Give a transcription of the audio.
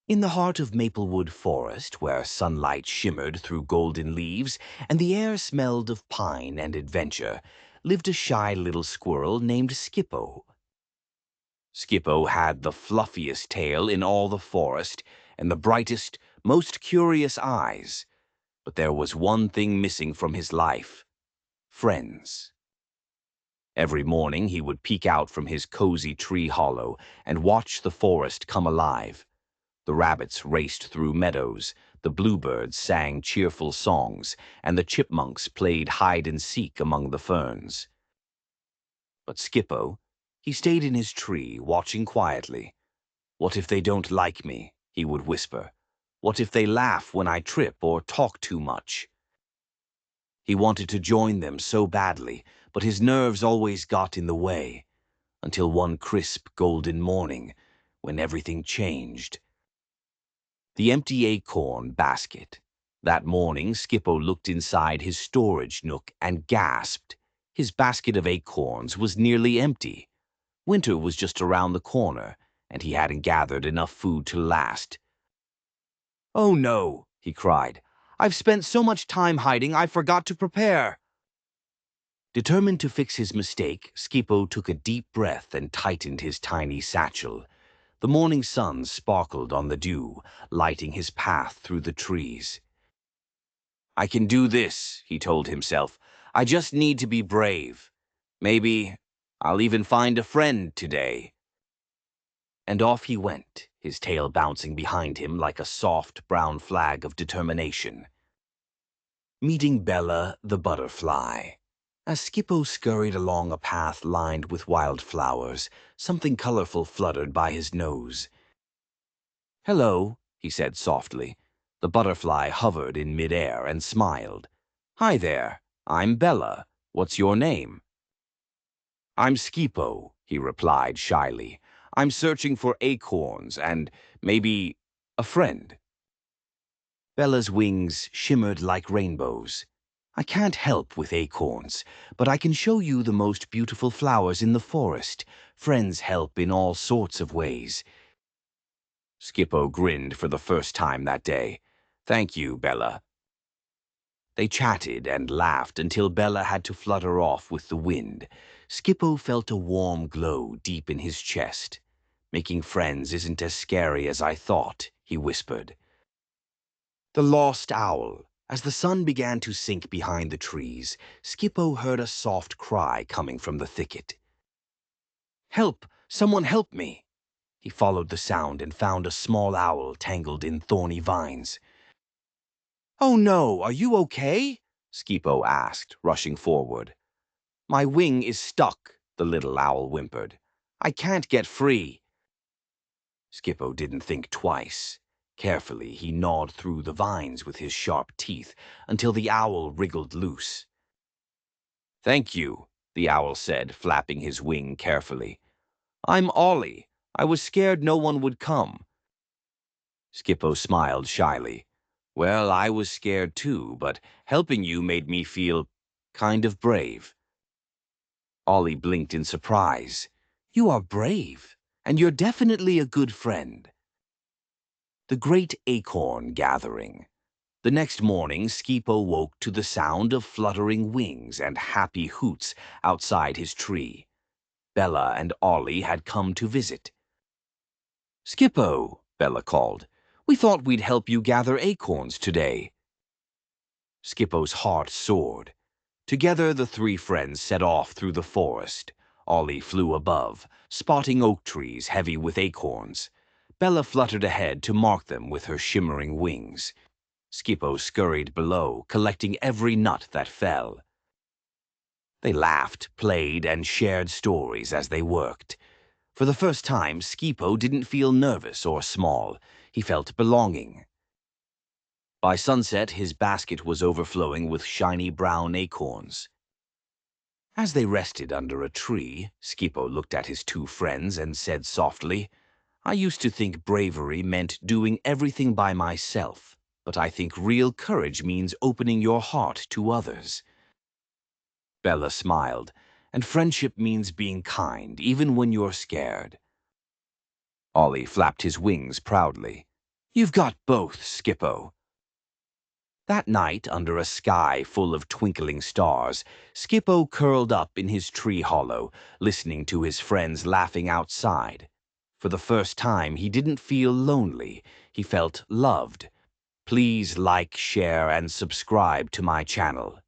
In the heart of Maplewood Forest, where sunlight shimmered through golden leaves and the air smelled of pine and adventure, lived a shy little squirrel named Skippo. Skippo had the fluffiest tail in all the forest and the brightest, most curious eyes. But there was one thing missing from his life: friends. Every morning he would peek out from his cozy tree hollow and watch the forest come alive. The rabbits raced through meadows, the bluebirds sang cheerful songs, and the chipmunks played hide-and-seek among the ferns. But Skippo, he stayed in his tree, watching quietly. "What if they don't like me?" he would whisper. "What if they laugh when I trip or talk too much?" He wanted to join them so badly, but his nerves always got in the way, until one crisp golden morning, when everything changed. The empty acorn basket. That morning, Skippo looked inside his storage nook and gasped. His basket of acorns was nearly empty. Winter was just around the corner, and he hadn't gathered enough food to last. "Oh no," he cried. "I've spent so much time hiding I forgot to prepare." Determined to fix his mistake, Skippo took a deep breath and tightened his tiny satchel. The morning sun sparkled on the dew, lighting his path through the trees. "I can do this," he told himself. "I just need to be brave. Maybe I'll even find a friend today." And off he went, his tail bouncing behind him like a soft brown flag of determination. Meeting Bella the butterfly. As Skippo scurried along a path lined with wildflowers, something colorful fluttered by his nose. "Hello," he said softly. The butterfly hovered in midair and smiled. "Hi there, I'm Bella. What's your name?" "I'm Skippo," he replied shyly. "I'm searching for acorns and maybe a friend." Bella's wings shimmered like rainbows. "I can't help with acorns, but I can show you the most beautiful flowers in the forest. Friends help in all sorts of ways." Skippo grinned for the first time that day. "Thank you, Bella." They chatted and laughed until Bella had to flutter off with the wind. Skippo felt a warm glow deep in his chest. "Making friends isn't as scary as I thought," he whispered. The lost owl. As the sun began to sink behind the trees, Skippo heard a soft cry coming from the thicket. "Help! Someone help me!" He followed the sound and found a small owl tangled in thorny vines. "Oh no, are you okay?" Skippo asked, rushing forward. "My wing is stuck," the little owl whimpered. "I can't get free." Skippo didn't think twice. Carefully, he gnawed through the vines with his sharp teeth until the owl wriggled loose. "Thank you," the owl said, flapping his wing carefully. "I'm Ollie. I was scared no one would come." Skippo smiled shyly. "Well, I was scared too, but helping you made me feel kind of brave." Ollie blinked in surprise. "You are brave, and you're definitely a good friend." The Great Acorn Gathering. The next morning, Skippo woke to the sound of fluttering wings and happy hoots outside his tree. Bella and Ollie had come to visit. "Skippo," Bella called, "we thought we'd help you gather acorns today." Skippo's heart soared. Together, the three friends set off through the forest. Ollie flew above, spotting oak trees heavy with acorns. Bella fluttered ahead to mark them with her shimmering wings. Skippo scurried below, collecting every nut that fell. They laughed, played, and shared stories as they worked. For the first time, Skippo didn't feel nervous or small. He felt belonging. By sunset, his basket was overflowing with shiny brown acorns. As they rested under a tree, Skippo looked at his two friends and said softly, "I used to think bravery meant doing everything by myself, but I think real courage means opening your heart to others." Bella smiled, "And friendship means being kind, even when you're scared." Ollie flapped his wings proudly. You've got both, Skippo." That night, under a sky full of twinkling stars, Skippo curled up in his tree hollow, listening to his friends laughing outside. For the first time, he didn't feel lonely. He felt loved. Please like, share, and subscribe to my channel.